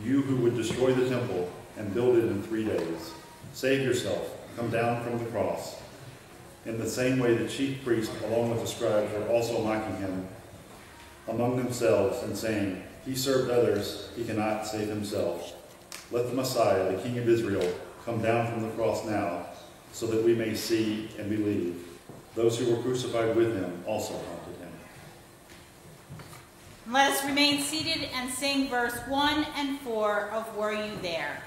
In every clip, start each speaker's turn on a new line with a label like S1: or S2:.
S1: You who would destroy the temple and build it in 3 days, save yourself, come down from the cross. In the same way the chief priest, along with the scribes, were also mocking him among themselves and saying, he served others, he cannot save himself. Let the Messiah, the King of Israel, come down from the cross now, so that we may see and believe. Those who were crucified with him also haunted him.
S2: Let us remain seated and sing verse 1 and 4 of Were You There?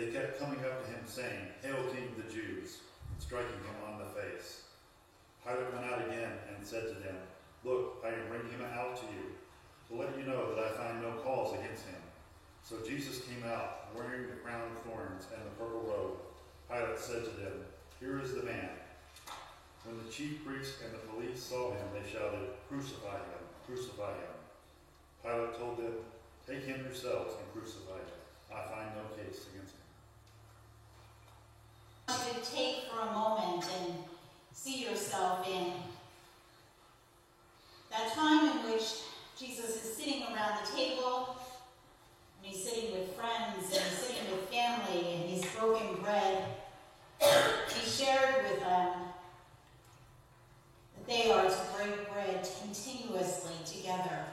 S1: They kept coming up to him saying, "Hail, King of the Jews," and striking him on the face. Pilate went out again and said to them, "Look, I am bringing him out to you, to let you know that I find no cause against him." So Jesus came out, wearing the crown of thorns and the purple robe. Pilate said to them, "Here is the man." When the chief priests and the police saw him, they shouted, "Crucify him! Crucify him!" Pilate told them, "Take him yourselves and crucify him. I find no case against him."
S2: I want you to take for a moment and see yourself in that time in which Jesus is sitting around the table, and he's sitting with friends, and he's sitting with family, and he's broken bread. He shared with them that they are to break bread continuously together,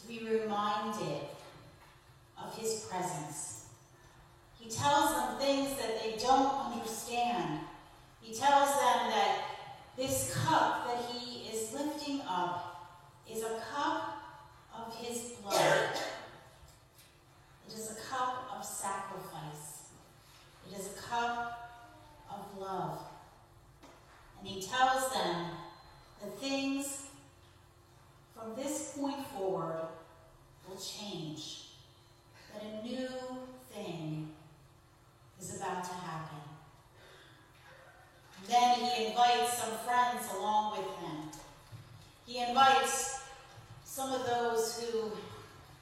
S2: to be reminded of his presence. He tells them things that they don't understand. He tells them that this cup that he is lifting up is a cup of his blood. It is a cup of sacrifice. It is a cup of love. And he tells them that things from this point forward will change, that a new thing is about to happen. Then he invites some friends along with him. He invites some of those who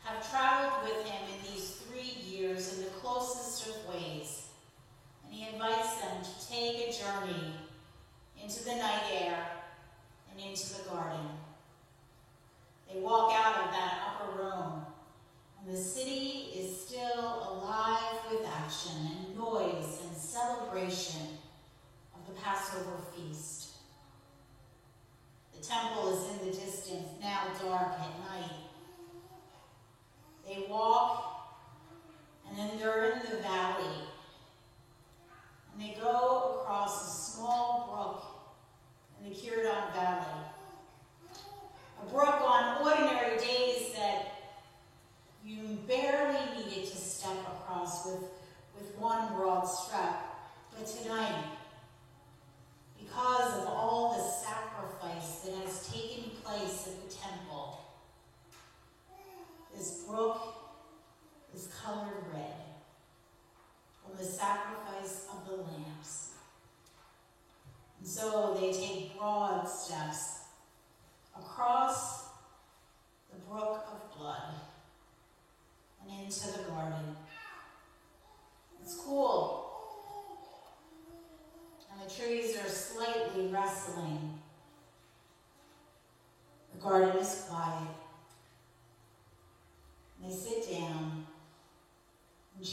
S2: have traveled with him in these 3 years in the closest of ways. And he invites them to take a journey into the night air and into the garden. They walk out of that upper room, and the city is still alive with action and noise and celebration of the Passover feast. The temple is in the distance, now dark at night. They walk, and then they're in the valley, and they go across a small brook in the Kidron Valley. A brook on ordinary days that you barely needed to step across with one broad step. But tonight, because of all the sacrifice that has taken place at the temple, this brook is colored red from the sacrifice of the lambs. And so they take broad steps across the brook of blood and into the garden. It's cool, and the trees are slightly rustling. The garden is quiet. And they sit down, and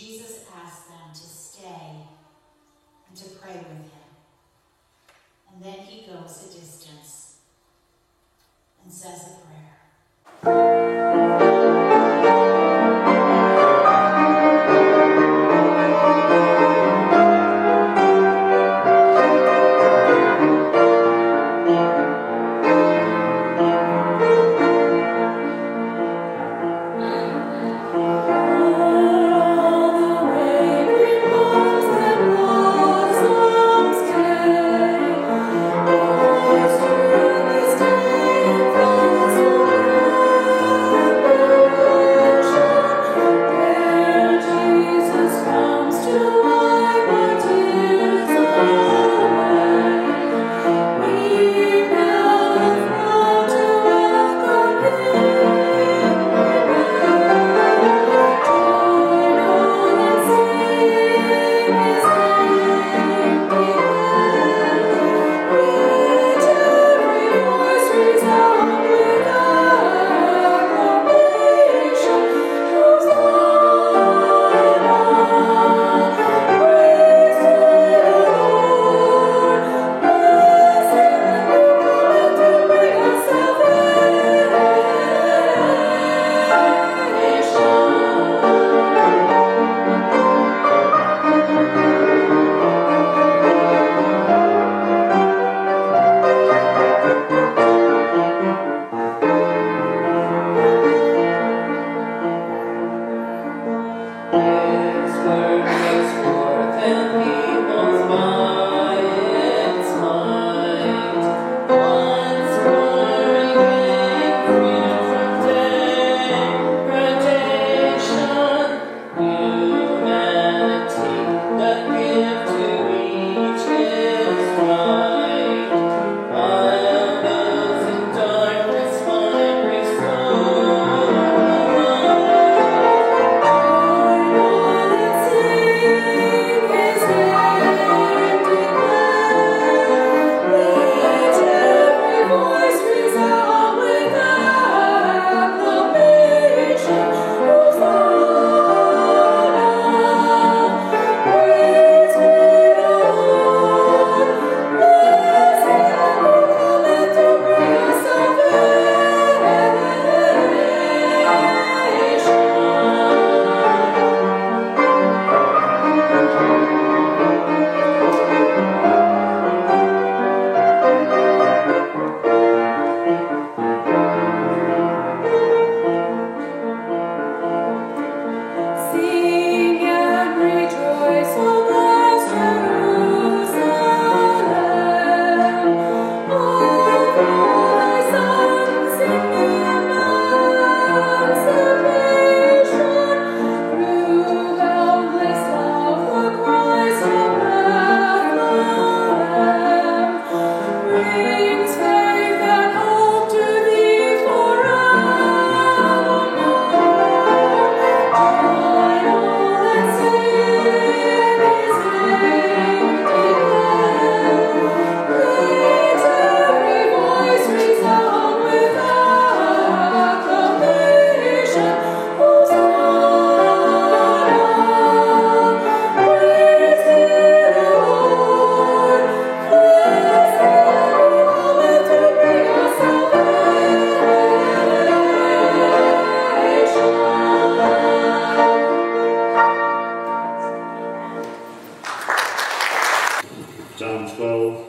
S1: John 12,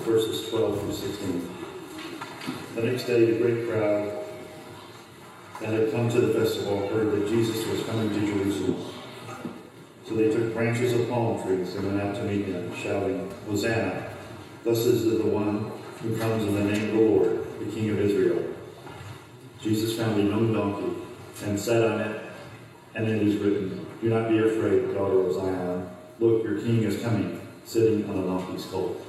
S1: verses 12 through 16. The next day, the great crowd that had come to the festival heard that Jesus was coming to Jerusalem. So they took branches of palm trees and went out to meet him, shouting, "Hosanna! Blessed is the one who comes in the name of the Lord, the King of Israel." Jesus found a young donkey and sat on it, and it is written, "Do not be afraid, daughter of Zion. Look, your king is coming, sitting on a donkey's colt."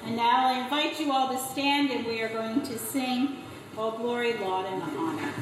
S2: And now I invite you all to stand, and we are going to sing All Glory, Laud, and Honor.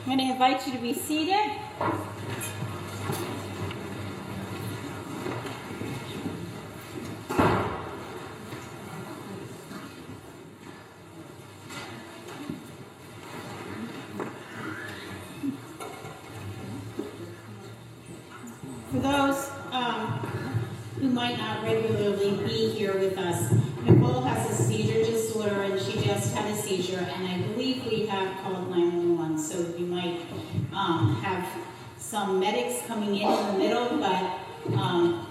S2: I'm going to invite you to be seated. For those who might not regularly be here with us, Nicole has a seizure disorder, and she just had a seizure, and I believe we have called 911, so we might have some medics coming in the middle, but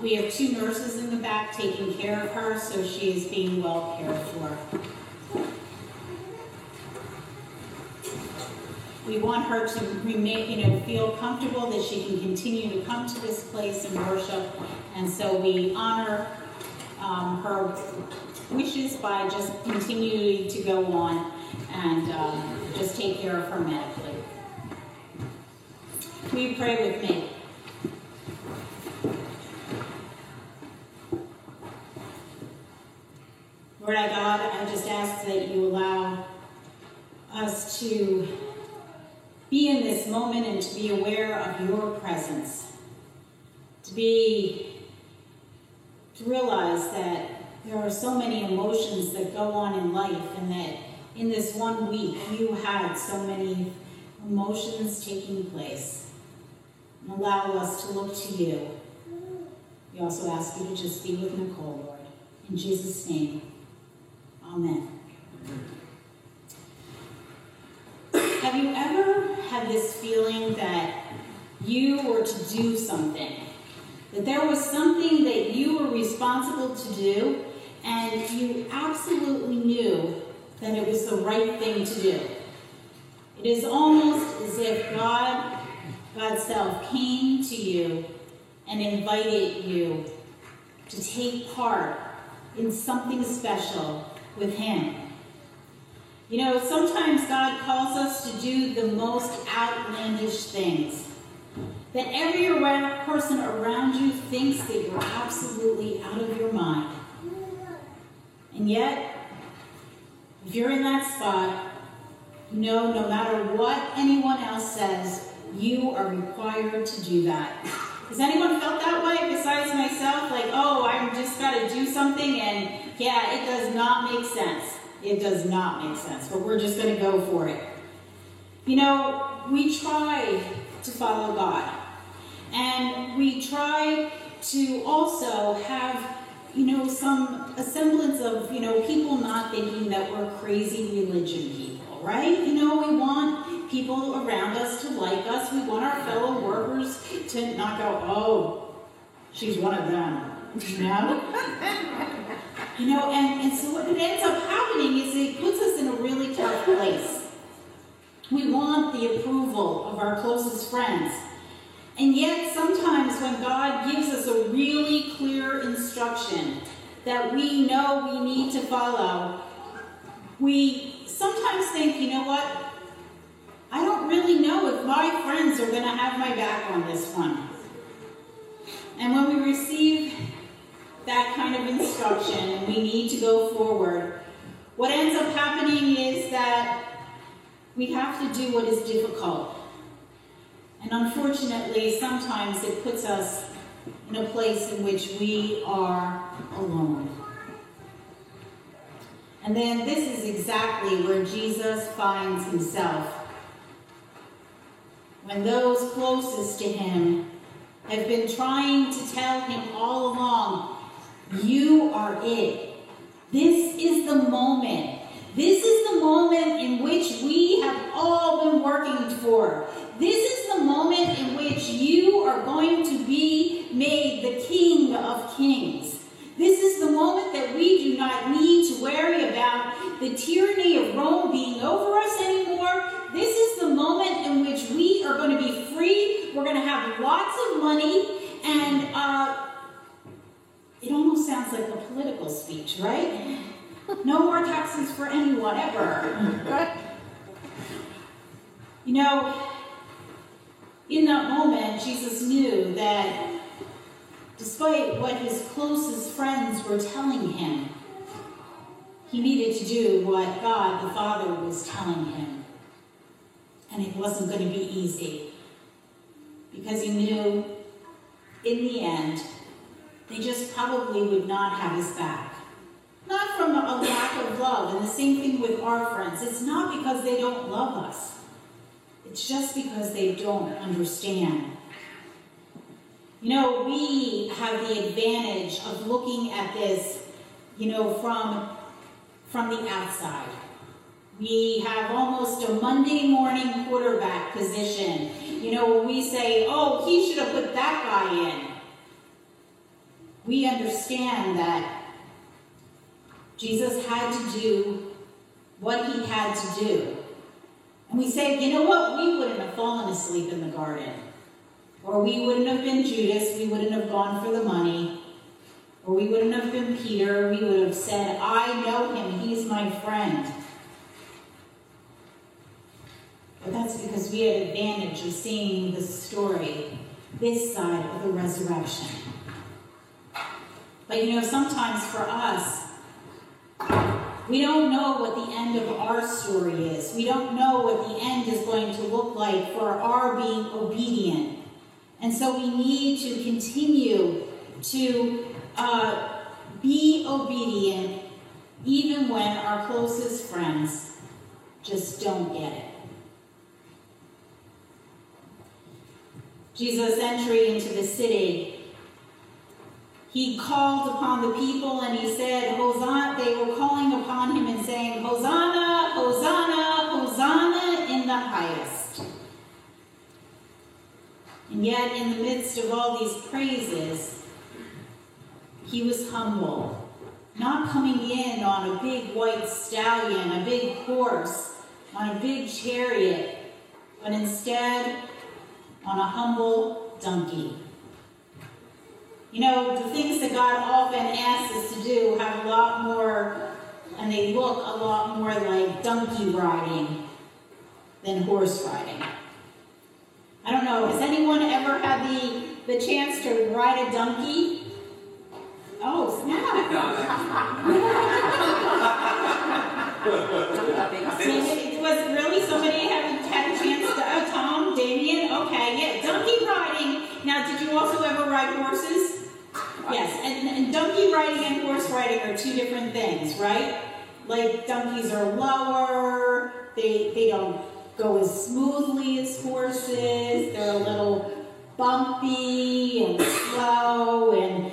S2: we have 2 nurses in the back taking care of her, so she is being well cared for. We want her to remain, feel comfortable that she can continue to come to this place and worship, and so we honor her wishes by just continuing to go on and just take care of her medically. Will you pray with me? Lord our God, I just ask that you allow us to be in this moment and to be aware of your presence, to realize that there are so many emotions that go on in life, and that in this one week you had so many emotions taking place. And allow us to look to you. We also ask you to just be with Nicole, Lord. In Jesus' name, amen. Have you ever had this feeling that you were to do something? That there was something that you were responsible to do, and you absolutely knew that it was the right thing to do? It is almost as if God's self came to you and invited you to take part in something special with him. You know, sometimes God calls us to do the most outlandish things, that every person around you thinks that you're absolutely out of your mind. And yet, if you're in that spot, no matter what anyone else says, you are required to do that. Has anyone felt that way besides myself? Like, oh, I'm just got to do something, and yeah, it does not make sense. It does not make sense, but we're just going to go for it. You know, we try to follow God. And we try to also have, you know, a semblance of, you know, people not thinking that we're crazy religion people, right? You know, we want people around us to like us. We want our fellow workers to not go, oh, she's one of them, you know? You know, and so what ends up happening is it puts us in a really tough place. We want the approval of our closest friends. And yet sometimes when God gives us a really clear instruction that we know we need to follow, we sometimes think, you know what? I don't really know if my friends are going to have my back on this one. And when we receive that kind of instruction and we need to go forward, what ends up happening is that we have to do what is difficult. And unfortunately, sometimes it puts us in a place in which we are alone. And then this is exactly where Jesus finds himself. When those closest to him have been trying to tell him all along, you are it. This is the moment. This is the moment in which we have all been working for. This is the moment in which you are going to be made the King of Kings. This is the moment that we do not need to worry about the tyranny of Rome being over us anymore. This is the moment in which we are going to be free. We're going to have lots of money. And it almost sounds like a political speech, right? No more taxes for anyone ever. You know, in that moment, Jesus knew that despite what his closest friends were telling him, he needed to do what God the Father was telling him. And it wasn't going to be easy. Because he knew, in the end, they just probably would not have his back. Not from a lack of love. And the same thing with our friends. It's not because they don't love us. It's just because they don't understand. You know, we have the advantage of looking at this, you know, from the outside. We have almost a Monday morning quarterback position. You know, when we say, oh, he should have put that guy in. We understand that Jesus had to do what he had to do. And we say, you know what? We wouldn't have fallen asleep in the garden. Or we wouldn't have been Judas. We wouldn't have gone for the money. Or we wouldn't have been Peter. We would have said, I know him. He's my friend. But that's because we had advantage of seeing the story, this side of the resurrection. But you know, sometimes for us, we don't know what the end of our story is. We don't know what the end is going to look like for our being obedient. And so we need to continue to be obedient even when our closest friends just don't get it. Jesus' entry into the city, he called upon the people and he said, Hosanna. They were calling upon him and saying, Hosanna, Hosanna, Hosanna in the highest. And yet in the midst of all these praises, he was humble. Not coming in on a big white stallion, a big horse, on a big chariot, but instead on a humble donkey. You know, the things that God often asks us to do have a lot more, and they look a lot more like donkey riding than horse riding. I don't know, has anyone ever had the chance to ride a donkey? Oh, snap. Was it really somebody had a chance to, Tom, Damien? Okay, yeah, donkey riding. Now, did you also ever ride horses? Yes, and donkey riding and horse riding are two different things, right? Like, donkeys are lower, they don't go as smoothly as horses. They're a little bumpy and slow, and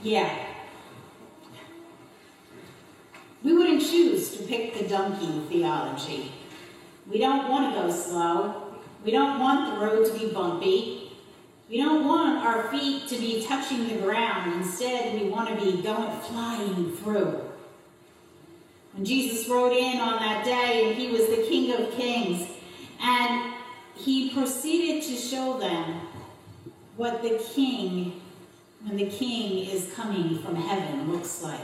S2: yeah. We wouldn't choose to pick the donkey theology. We don't want to go slow. We don't want the road to be bumpy. We don't want our feet to be touching the ground. Instead, we want to be going flying through. When Jesus rode in on that day, and he was the King of Kings, and he proceeded to show them what the king, when the king is coming from heaven, looks like.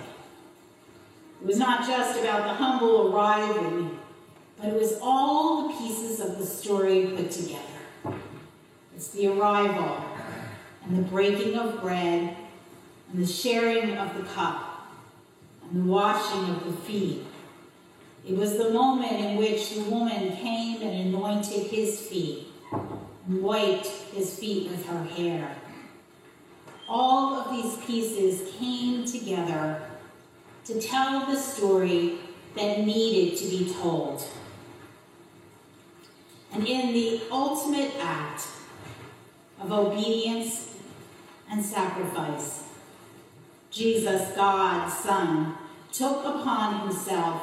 S2: It was not just about the humble arriving, but it was all the pieces of the story put together. It's the arrival, and the breaking of bread, and the sharing of the cup, and the washing of the feet. It was the moment in which the woman came and anointed his feet, and wiped his feet with her hair. All of these pieces came together to tell the story that needed to be told. And in the ultimate act of obedience and sacrifice, Jesus, God's Son, took upon himself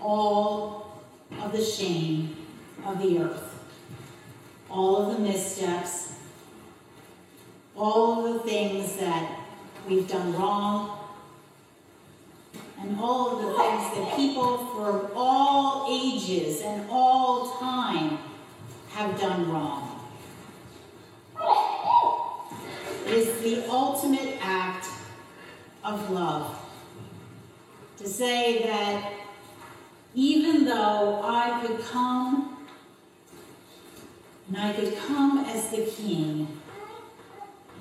S2: all of the shame of the earth, all of the missteps, all of the things that we've done wrong, and all of the things that people from all ages and all time have done wrong. It is the ultimate act of love to say that even though I could come, and I could come as the king,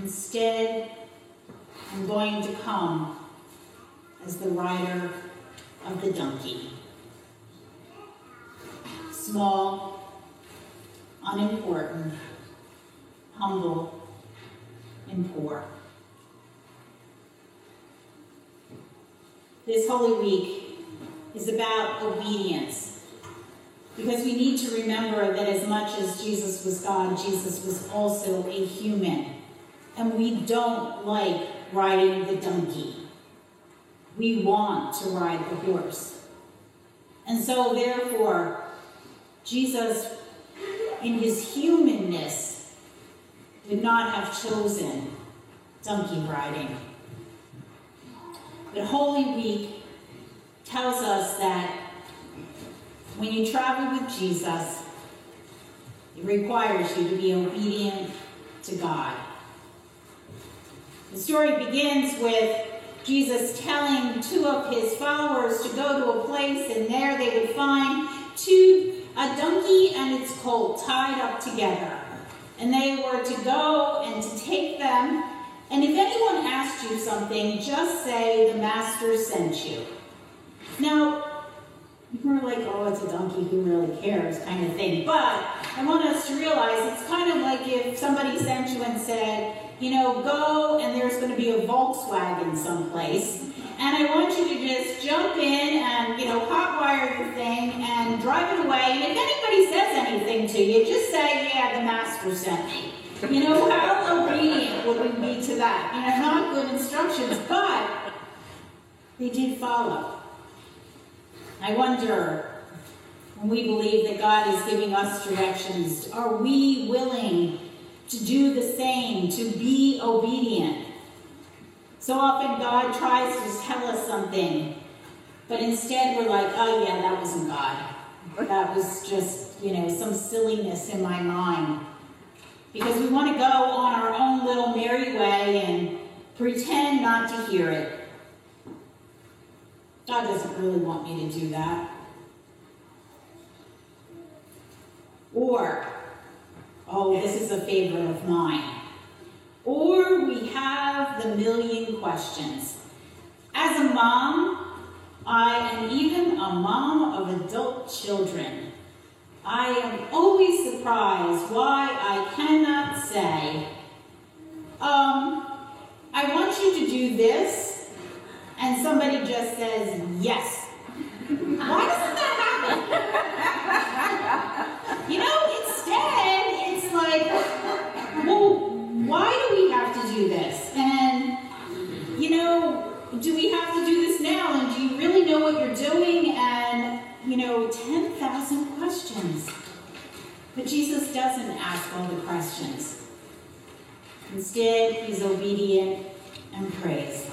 S2: instead I'm going to come as the rider of the donkey. Small, unimportant, humble, and poor. This Holy Week is about obedience, because we need to remember that as much as Jesus was God, Jesus was also a human, and we don't like riding the donkey. We want to ride the horse. And so therefore, Jesus, in his humanness, would not have chosen donkey riding. But Holy Week tells us that when you travel with Jesus, it requires you to be obedient to God. The story begins with Jesus telling two of his followers to go to a place, and there they would find a donkey and its colt tied up together. And they were to go and to take them. And if anyone asked you something, just say the master sent you. Now, we're like, oh, it's a donkey, who really cares kind of thing. But I want us to realize it's kind of like if somebody sent you and said, you know, go and there's going to be a Volkswagen someplace, and I want you to just jump in and, you know, hotwire the thing and drive it away. And if anybody says anything to you, just say, yeah, the master sent me. You know, how obedient would we be to that? You know, not good instructions, but they did follow. I wonder, when we believe that God is giving us directions, are we willing to do the same, to be obedient? So often God tries to tell us something, but instead we're like, oh yeah, that wasn't God. That was just, you know, some silliness in my mind. Because we want to go on our own little merry way and pretend not to hear it. God doesn't really want me to do that. Or, oh, this is a favorite of mine. Or we have the million questions. As a mom, and even a mom of adult children, I am always surprised why I cannot say, I want you to do this, and somebody just says, yes. Why doesn't that happen? But Jesus doesn't ask all the questions. Instead, he's obedient and prays.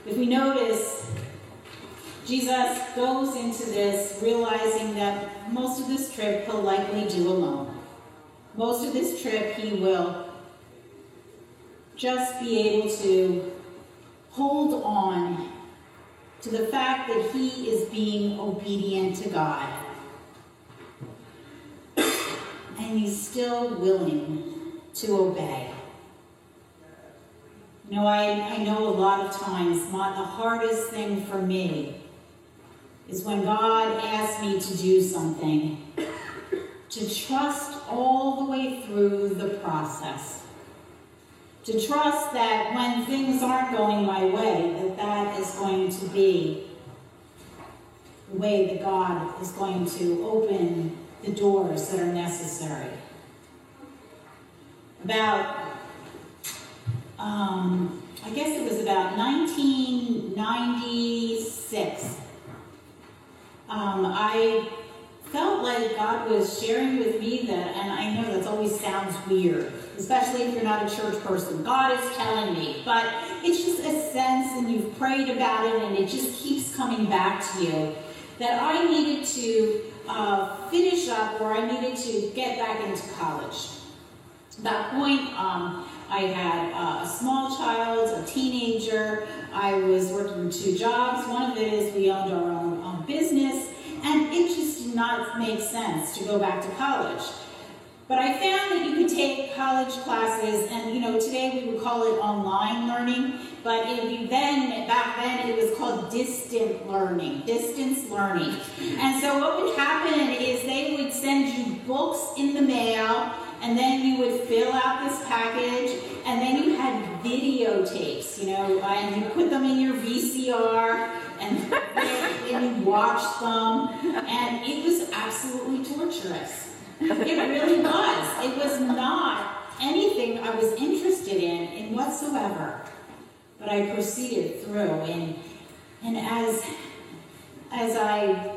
S2: If we notice, Jesus goes into this realizing that most of this trip he'll likely do alone. Most of this trip he will just be able to hold on to the fact that he is being obedient to God. And he's still willing to obey. You know, I know a lot of times the hardest thing for me is when God asks me to do something, to trust all the way through the process. To trust that when things aren't going my way, that is going to be the way that God is going to open the doors that are necessary. About, I guess it was about 1996, I felt like God was sharing with me that, and I know that always sounds weird, especially if you're not a church person. God is telling me, but it's just a sense, and you've prayed about it, and it just keeps coming back to you, that I needed to finish up, or I needed to get back into college. At that point, I had a small child, a teenager. I was working 2 jobs. One of it is we owned our own business, and it just did not make sense to go back to college. But I found that you could take college classes, and today we would call it online learning, but back then it was called distance learning. And so what would happen is they would send you books in the mail, and then you would fill out this package, and then you had videotapes, and you put them in your VCR, and you watched them, and it was absolutely torturous. It really was. It was not anything I was interested in whatsoever. But I proceeded through, and as I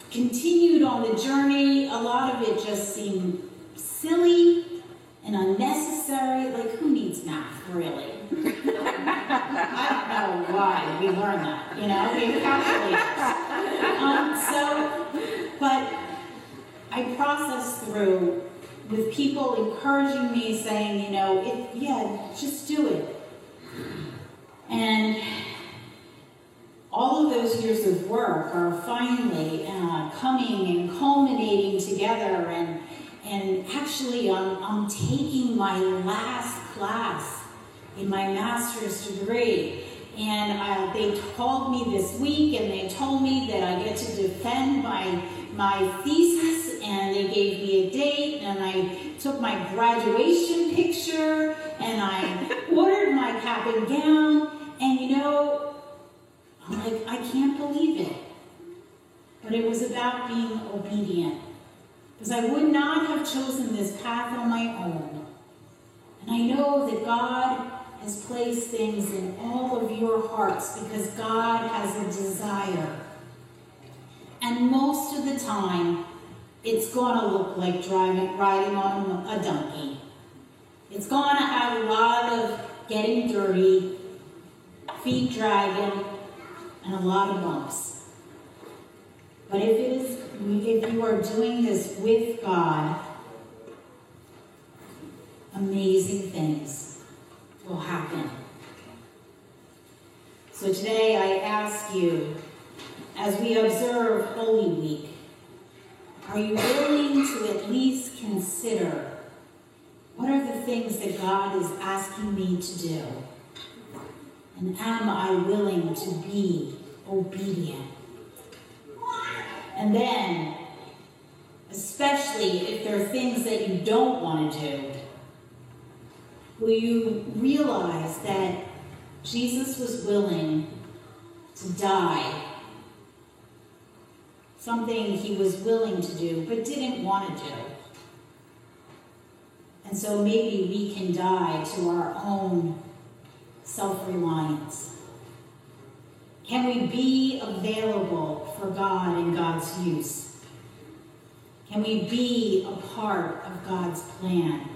S2: continued on the journey, a lot of it just seemed silly and unnecessary. Like, who needs math, really? I don't know why we learn that, we have calculators. But I processed through with people encouraging me, saying, just do it. And all of those years of work are finally coming and culminating together, and actually I'm taking my last class in my master's degree. And they called me this week, and they told me that I get to defend my thesis, and they gave me a date, and I took my graduation picture, and I ordered my cap and gown, and I'm like, I can't believe it. But it was about being obedient, because I would not have chosen this path on my own. And I know that God has placed things in all of your hearts because God has a desire. And most of the time, it's going to look like riding on a donkey. It's going to have a lot of getting dirty, feet dragging, and a lot of bumps. But if you are doing this with God, amazing things will happen. So today I ask you, as we observe Holy Week, are you willing to at least consider what are the things that God is asking me to do? And am I willing to be obedient? And then, especially if there are things that you don't want to do, will you realize that Jesus was willing to die? Something he was willing to do, but didn't want to do. And so maybe we can die to our own self-reliance. Can we be available for God and God's use? Can we be a part of God's plan?